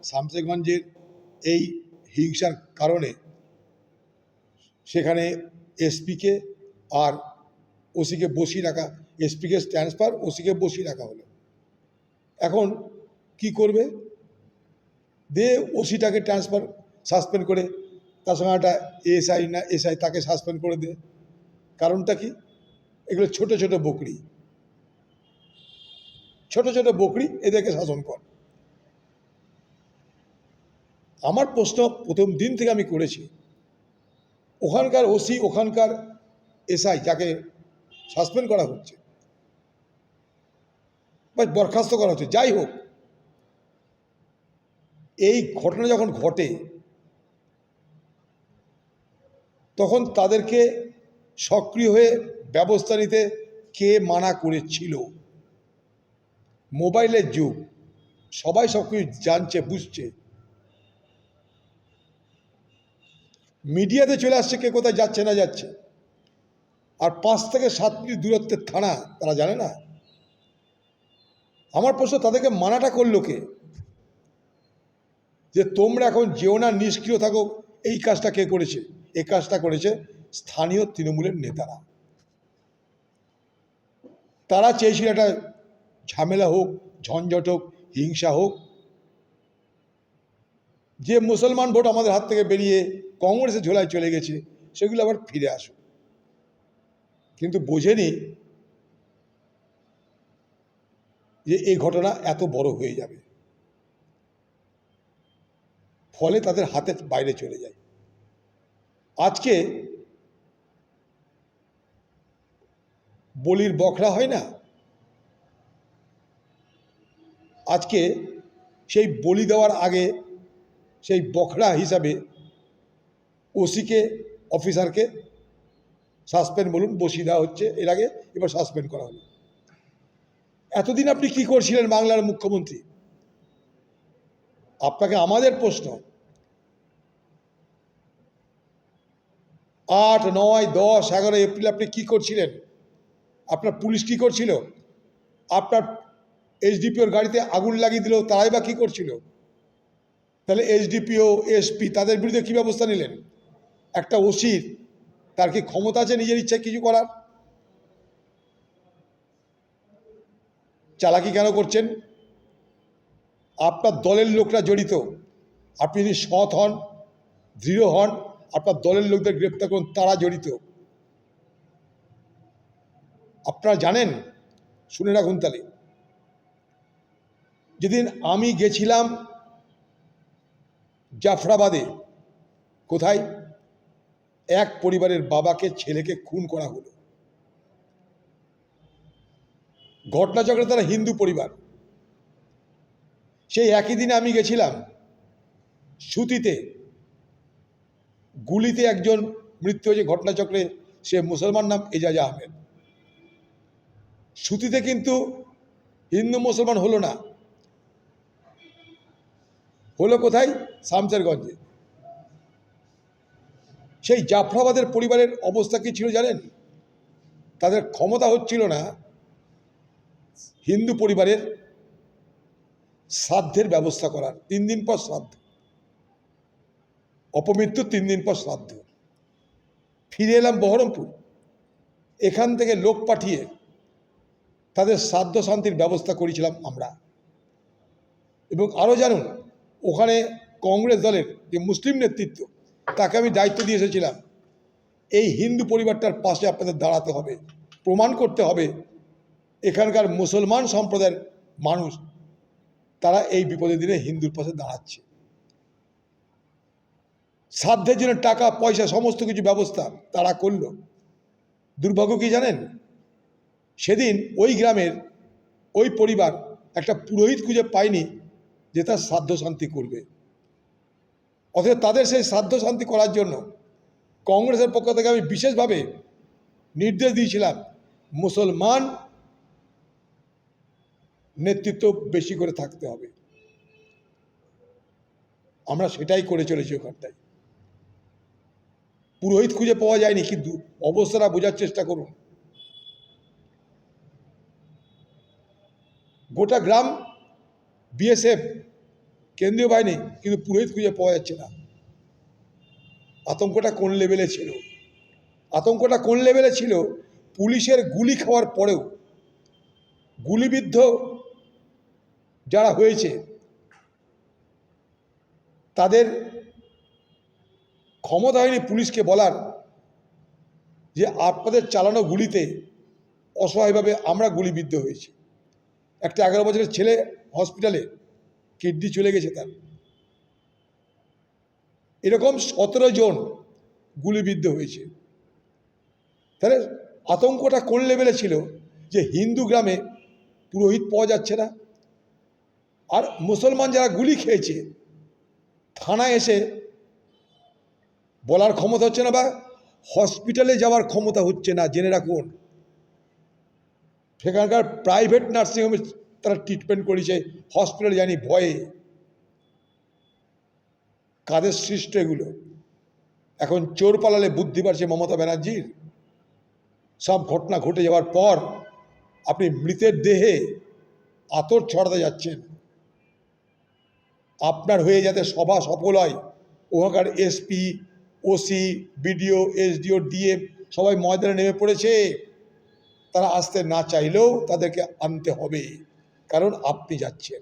শামসেরগঞ্জের এই হিংসার কারণে সেখানে এসপিকে আর ওসিকে বসিয়ে রাখা, এসপিকে ট্রান্সফার, ওসিকে বসিয়ে রাখা হলো। এখন কি করবে? দে ওসিটাকে ট্রান্সফার, সাসপেন্ড করে তার সঙ্গে একটা এসআই না এসআই তাকে সাসপেন্ড করে দে। কারণটা কি? এগুলো ছোট ছোট বকরি, ছোট ছোট বকরি, এদেরকে শাসন কর। আমার প্রশ্ন প্রথম দিন থেকে আমি করেছি, ওখানকার ওসি, ওখানকার এসআই যাকে সাসপেন্ড করা হচ্ছে বা বরখাস্ত করা হচ্ছে, যাই হোক, এই ঘটনা যখন ঘটে তখন তাদেরকে সক্রিয় হয়ে ব্যবস্থা নিতে কে মানা করেছিল? মোবাইলের যুগ, সবাই সব কিছু জানছে, বুঝছে, মিডিয়াতে চলে আসছে কে কোথায় যাচ্ছে না যাচ্ছে। আর 5 থেকে 7 মিনিট দূরত্বের থানা, তারা জানে না? আমার প্রশ্ন, তাদেরকে মানাটা করলো কে? যে তোমরা এখন যেও না, নিষ্ক্রিয় থাকো। এই কাজটা কে করেছে? এই কাজটা করেছে স্থানীয় তৃণমূলের নেতারা। তারা চেয়েছিল একটা ঝামেলা হোক, ঝঞ্ঝট হোক, হিংসা হোক, যে মুসলমান ভোট আমাদের হাত থেকে বেরিয়ে কংগ্রেসের ঝোলায় চলে গেছে সেগুলো আবার ফিরে আসুক। কিন্তু বোঝেনি যে এই ঘটনা এত বড় হয়ে যাবে, ফলে তাদের হাতের বাইরে চলে যায়। আজকে বলির বখরা হয় না, আজকে সেই বলি দেওয়ার আগে সেই বখরা হিসাবে ওসিকে, অফিসারকে সাসপেন্ড বলুন, বসিয়ে দেওয়া হচ্ছে। এর আগে এবার সাসপেন্ড করা হলো। এতদিন আপনি কি করছিলেন বাংলার মুখ্যমন্ত্রী? আপনাকে আমাদের প্রশ্ন, 8, 9, 10, 11 এপ্রিল আপনি কি করছিলেন? আপনার পুলিশ কি করছিল? আপনার এসডিপিওর গাড়িতে আগুন লাগিয়ে দিল, তারাই বা কী করছিল? তাহলে এসডিপিও, এসপি, তাদের বিরুদ্ধে কী ব্যবস্থা নিলেন? একটা ওসির তার কি ক্ষমতা আছে নিজের ইচ্ছায় কিছু করার? চালাকি কেন করছেন? আপনার দলের লোকরা জড়িত। আপনি যদি সৎ হন, দৃঢ় হন, আপনার দলের লোকদের গ্রেপ্তার করুন, তারা জড়িত। আপনারা জানেন, শুনে রাখুন তাহলে, যেদিন আমি গেছিলাম জাফরাবাদে, কোথায় এক পরিবারের বাবাকে, ছেলেকে খুন করা হলো। ঘটনাচক্রে তারা হিন্দু পরিবার। সেই একই দিনে আমি গেছিলাম সুতিতে, গুলিতে একজন মৃত্যু হয়েছে ঘটনাচক্রে, সে মুসলমান, নাম এজাজ আহমেদ। সুতিতে কিন্তু হিন্দু মুসলমান হলো না, হলো কোথায়? শামসেরগঞ্জে। সেই জাফরাবাদের পরিবারের অবস্থা কী ছিল জানেন? তাদের ক্ষমতা হচ্ছিল না হিন্দু পরিবারের শ্রাদ্ধের ব্যবস্থা করার। 3 দিন পর শ্রাদ্ধ, অপমৃত্যুর 3 দিন পর শ্রাদ্ধ। ফিরে এলাম বহরমপুর, এখান থেকে লোক পাঠিয়ে তাদের শ্রাদ্ধ শান্তির ব্যবস্থা করেছিলাম আমরা। এবং আরও জানুন, ওখানে কংগ্রেস দলের যে মুসলিম নেতৃত্ব, তাকে আমি দায়িত্ব দিয়ে এসেছিলাম, এই হিন্দু পরিবারটার পাশে আপনাদের দাঁড়াতে হবে, প্রমাণ করতে হবে এখানকার মুসলমান সম্প্রদায়ের মানুষ তারা এই বিপদের দিনে হিন্দুর পাশে দাঁড়াচ্ছে। শ্রাদ্ধের জন্য টাকা পয়সা সমস্ত কিছু ব্যবস্থা তারা করল। দুর্ভাগ্য কি জানেন? সেদিন ওই গ্রামের ওই পরিবার একটা পুরোহিত খুঁজে পায়নি যে তার শ্রাদ্ধ শান্তি করবে। অথচ তাদের সেই শ্রাদ্ধ শান্তি করার জন্য কংগ্রেসের পক্ষ থেকে আমি বিশেষভাবে নির্দেশ দিয়েছিলাম, মুসলমান নেতৃত্ব বেশি করে থাকতে হবে। আমরা সেটাই করে চলেছি ওখানটায়। পুরোহিত খুঁজে পাওয়া যায়নি, কিন্তু অবস্থাটা বোঝার চেষ্টা করুন। গোটা গ্রাম বিএসএফ কেন্দ্রীয় বাহিনী, কিন্তু পুরোহিত খুঁজে পাওয়া যাচ্ছে না। আতঙ্কটা কোন লেভেলে ছিল? আতঙ্কটা কোন লেভেলে ছিল? পুলিশের গুলি খাওয়ার পরেও গুলিবিদ্ধ যারা হয়েছে তাদের ক্ষমতা হয়নি পুলিশকে বলার যে আপনাদের চালানো গুলিতে অসহায়ভাবে আমরা গুলিবিদ্ধ হয়েছি। একটা 11 বছরের ছেলে হসপিটালে, কিডনি চলে গেছে তার। এরকম 17 জন গুলিবিদ্ধ হয়েছে। তাহলে আতঙ্কটা কোন লেভেলে ছিল যে হিন্দু গ্রামে পুরোহিত পাওয়া যাচ্ছে না, আর মুসলমান যারা গুলি খেয়েছে থানায় এসে বলার ক্ষমতা হচ্ছে না, বা হসপিটালে যাওয়ার ক্ষমতা হচ্ছে না। জেনে রাখুন, সেখানকার প্রাইভেট নার্সিংহোমে তারা ট্রিটমেন্ট করেছে, হসপিটালে জানি ভয়ে। কাদের সৃষ্ট এগুলো? এখন চোর পালালে বুদ্ধি পারছে মমতা ব্যানার্জির। সব ঘটনা ঘটে যাওয়ার পর আপনি মৃতের দেহে আতর ছড়াতে যাচ্ছেন। আপনার হয়ে যাতে সভা সফল হয়, ওখানকার SP, OC, BDO, SDO, DM সবাই ময়দানে নেমে পড়েছে। তারা আসতে না চাইলেও তাদেরকে আনতে হবে, কারণ আপনি যাচ্ছেন।